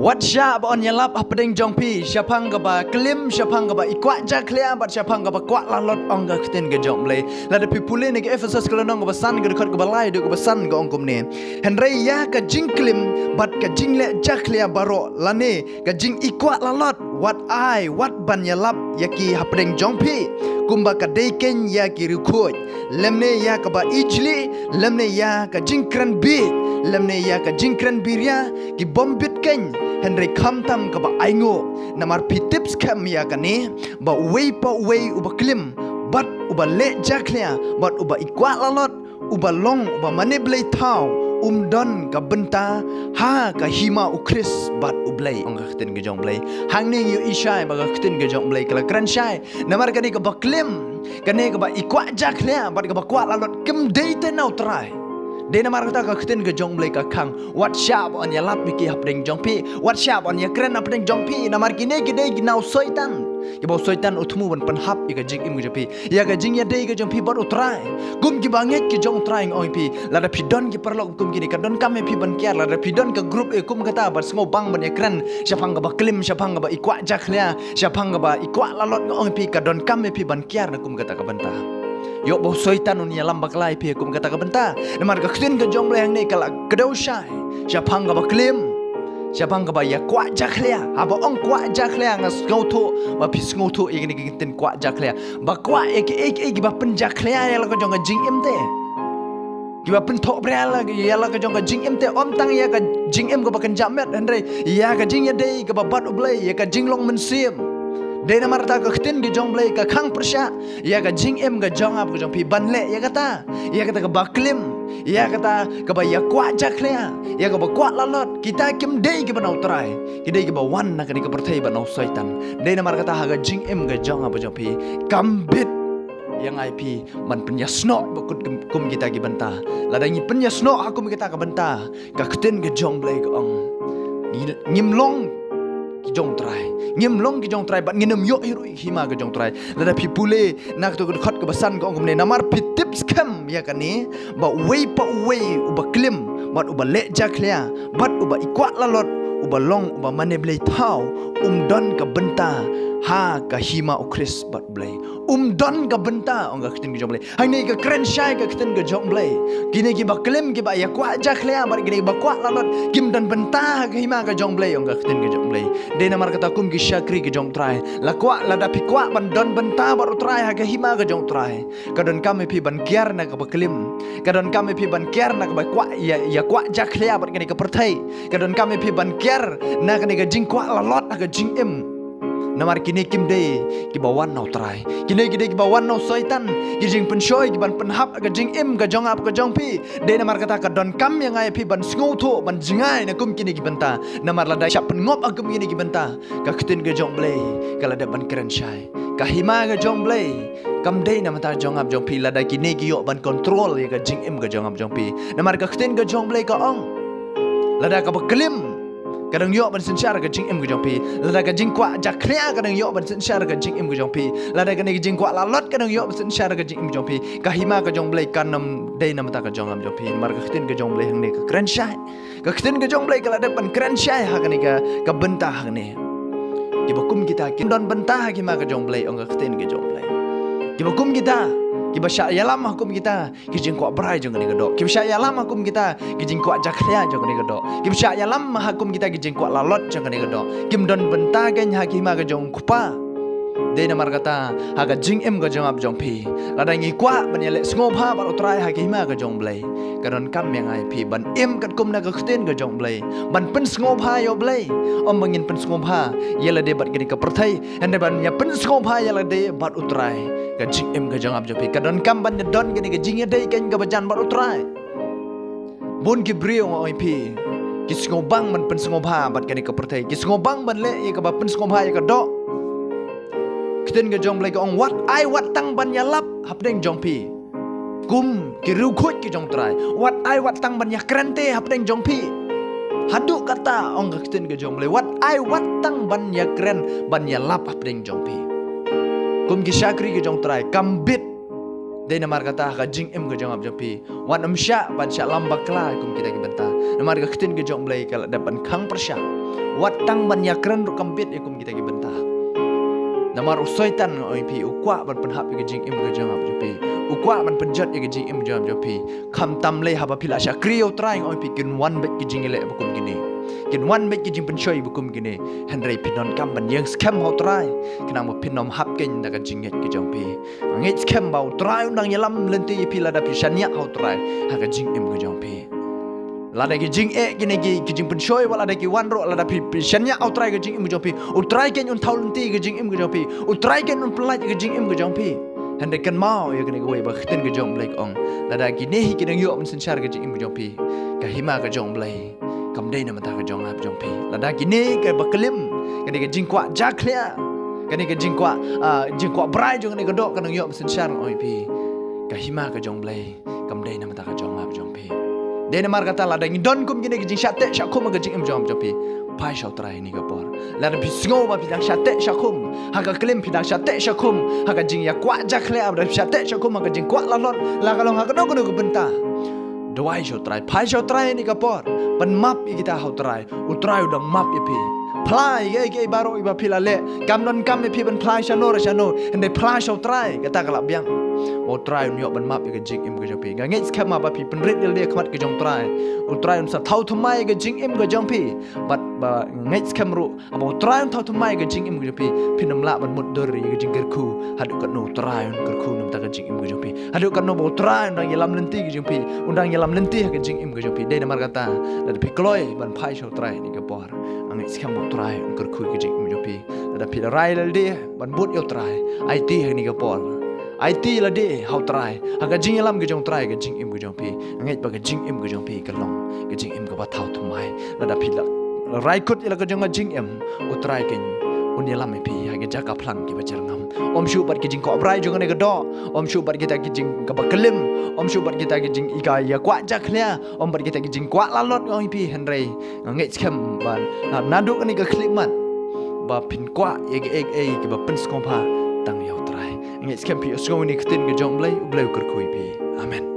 Wat sya ba on yalap apdeng jongpi syapang ga ba klim syapang ga ba ikwa jaklia bat syapang ga ba kwa lalot ong ga kten ga jongle la de pipule ne ga Ephesus kolonong ga ba san ga khot ga ba lai de ga ba san ga ongkum ne henry ya ga jing klim bat ga jingle jaklia baro lane ga jing ikwa lalot wat ban yalap yaki apdeng jongpi kumba ka deken ya ki rukhoj lemne ya ka ba ijli lemne ya ka jingkran bi lemne ya ka jingkran birya ki bombit ken henry khamtam ka ba aingo namar pitips kam ya ka ne ba way uba klim bat uba le jaklia bat uba ikwa lalot uba long uba maneblei thau don ka benta ha ka hima ukris bat ublei ong ka khten ge jong blei hangning yu ishai ba ka khten ge jong blei kala kran shai namar ka ni ka baklim ka ne ka ba ikwa jaklia bat ka ba kwa lalot kem dei te nau trai de namar ka ka khten ge jong blei ka khang wat shap on ya lap mi ki hapdeng jong pi wat shap on ya kran hapdeng jong pi namar ki ne ki dei ki nau soitan ki bo soitan utmu ban pan hap ya ka jing im ge pi ya ka jing ya dei ge jong pi bat utrai gum ki banget ki jong trai oi pi la da pi don ki perlok kum ki ni ka don kam pi ban kiar la da pi don ka group e kum kata bat sngo bang ban ya kran syapang ga ba klim syapang ga ba ikwa jaklia syapang ga ba ikwa lalot oi pi ka don kam pi ban kiar na kum kata ka banta yo bo soitan unia lambak lai pi kum kata ka banta namar ka khtin ka jong bleng nei kala kedau shai syapang ga ba klim syapang ga ba ya kwa jaklia aba ong kwa jaklia ngas ngautu ba pis ngautu e ni gitin kwa jaklia ba kwa e ba pen jaklia ya la ka jong jing emte ki ba pen thok bra la ya la ka jong jing emte om tang ya ka jing em ga ba kan jamet andre ya ka jing ya dei ka ba bat oblei ya ka jing long men sim de na marta ka khtin gi jong blei ka khang persha ya ka jing em ga jong ap ga jong pi ban le ya kata ka ba klim ya kata ka ba ya kwa jaklia ya ka ba kwa lalot kita kim dei ki banau trai ki dei ki ba wan na ka ni ka perthai banau saitan de na mar kata ha ga jing em ga jong ap jong pi kambit yang IP man penya snot bakut kum kita ki banta ladangi penya snot aku kita ka banta ka khtin ga jong blei ka ong ngimlong ki jong trai bat nginum yo hiru hima ga jong trai lada pipule nak to khot ka basan ka ongum ne namar pitips kam ya kan ni ba way uba klim bat uba le jaklia bat uba ikwa lalot uba long uba maneblei thau don ka benta ha ka hima ukris bat blei don ka benta ong ka khtin ga jong blei hang nei ka kren shai ka khtin ga jong blei kini ki ba klim ki ba ya kwa jaklia bar gini ba kwa lalot kim dan benta ka hima ka jong blei ong ka khtin ga jong blei de namar kata kum ki syakri ga jong trai la kwa la da pi kwa ban don benta bar trai ha ka hima ka jong trai ka don kami pi ban kiar na ka ba klim ka don kami pi ban kiar na ka ba kwa ya kwa jaklia bar gini ka perthai ka don kami pi ban kiar na ka ni ga jing kwa lalot ka jing em namar kini kim dei ki bawan nau trai kini ki bawan nau soitan ki jing pen shoy ki ban pen hap ga jing im ga jong ap ga jong pi de namar kata ka don kam yang ai pi ban sngu tho ban jingai na kum kini ki banta namar la dai syap pen ngop agum kini ki banta ka khtin ga jong blei kala da ban keren shai ka hima ga jong blei kam dei namar ta jong ap jong pi la dai kini ki yo ban control ya ga jing im ga jong ap jong pi namar ka khtin ga jong blei ka ong la da ka ba klim kadang yo ban sensyar ka jing em ga jong pi lada ka jing kwa jaklia kadang yo ban sensyar ka jing em ga jong pi lada ka ni jing kwa lalot kadang yo ban sensyar ka jing em jong pi ka hima ka jong blei kanam dei nam ta ka jong am jong pi mar ka khtin ka jong blei hang ne ka kran shai ka khtin ka jong blei ka lada ban kran shai ha ka ni ka benta hang ne ki bakum kita ki don benta ki ma ka jong blei ong ka khtin ka jong blei ki bakum kita ki basya yalam hukum kita ki jing kwa brai jong ni gadok ki basya yalam hukum kita ki jing kwa jaklia jong ni gadok ki basya yalam hukum kita ki jing kwa lalot jong ni gadok kim don benta gen ha ki ma ga jong kupa de namar kata ha ga jing em ga jong ap jong pi lada ngi kwa ban yale sngo pha ba utrai ha ki ma ga jong blei kadon kam yang ai pi ban em kat kum na ga khten ga jong blei ban pen sngo pha yo blei om bangin pen sngo pha yela de bat gini ka perthai ande ban ya pen sngo pha yela de bat utrai ka jing em ga jong ap jong pi kadon kam ban don gini ga jing ya dei ken ga bajan bat utrai bun ki brio oi pi ki sngo bang man pen sngo pha bat gini ka perthai ki sngo bang ban le ye ka ba pen sngo pha ye ka do khten ga jong blei ka ong wat tang ban ya lap hapdeng jong pi kum ki ru khut ki jong trai wat tang ban ya krante hapdeng jong pi hadu kata ong ka khten ga jong blei wat tang ban ya kren ban ya lap hapdeng jong pi kum ki syakri ki jong trai kambit Dei namar kata ka jing im ke jong ab jopi. Wan sya ban sya lambak kla kum kita ki benta. Namar ka kitin ke jong blai kala dapan khang persya. Wat tang ban yakran ru kampit kum kita ki benta. Namar usoitan oi pi ukwa ban penhap ke jing im ke jong ab jopi. Ukwa ban penjat ke jing im jong ab jopi. Kham tam le haba pila sya kriyo trai oi pi kin wan bet ke jing ile kum gini. Kin wan bet ke jing penchoi bukum gini. Henry pinon kam ban yang scam ho trai. Kenang mo pinom hap ken da ka jing ke jong pi. Ngit scam bau trai undang yelam lenti pi la da pi shania ho trai. Ha ka jing im ke jong pi. Lada ki jing gini ki jing penchoi wala da ki wan ro lada pi shania au trai ke jing im ke jong pi. U trai ken un thaul lenti ke jing im ke jong pi. U trai ken un pelai ke jing im ke jong pi. Henry kan mau ya kene gue ba khten ke jong blai ong. Lada ki ne ki dang yo men senchar ke jing im ke jong pi. Ka hima ke jong blai. Kam dei na mata ke jong ap jong pi. Lada ki ne ke ba kelim. Kene ke jing kwa ja clear. Kene ke jing kwa brai jong ne ke dok kan yo men senchar oi pi. Ka hima ke jong blai. Kam dei na mata ke jong ap jong pi. Dei na mar kata lada ngi don kum gine ke jing shatte shakum ke jing im jong pi. Pai shau trai ni ke por. Lada pi sngo ba pi dang shatte shakum. Ha ka kelim pi dang shatte shakum. Ha ka jing ya kwa ja clear ba shatte shakum ha ka jing kwa la lon. La ka long ha ka no ke benta. Dawai shau trai, pai shau trai ni ka por. Pen map i kita hau trai. U trai udang map i pi. Plai ge baro i ba pila le. Kam non kam i pi ben plai shano. Hende plai shau trai kata kala biang. O trai un yo ben map i ke jing im ke jong pi. Ga ngej skam ma ba pi pen rit le khmat ke jong trai. U trai un sa thau thumai ke jing im ke jong pi. Bat ba ngej skam ru. Abo trai un thau thumai ke jing im ke jong pi. Pinam la ban mut dori ke jing ker khu. Hadu ka no trai un ker khu nam ta ke jing im ke jong pi. Hadu ka no bo trai un dang yelam lenti ke jong pi. Undang yelam lenti ke jing im ke jong pi. Dei namar kata da pi kloi ban pai shau trai ni ke por. Angit skam bo trai un ker khu ke jing im jong pi. Da pi rai le de ban but yo trai. IT ni ke por. IT la de hau trai. Aga jing yelam ke jong trai ke jing im ke jong pi. Angit ba ke jing im ke jong pi ke long. Ke jing im ke ba thau thumai. Da pi la rai kut ila ke jong jing im. U trai ke un yelam pi ha ke jaka plang ke ba jerngam. Om shu bat ke jing ko brai jong ne ke do. Om shu bat kita ke jing ke ba kelim. Om shu bat kita ke jing ika ya kwa jak lia. Om bat kita ke jing kwa lalot ngoi pi Henry. Ngait skam ban naduk ni ke klimat. Ba pin kwa ye ke ba pen skompa tang yau trai. Ngait skam pi osgo ni ktin ke jong blai u blai ker kui pi. Amen.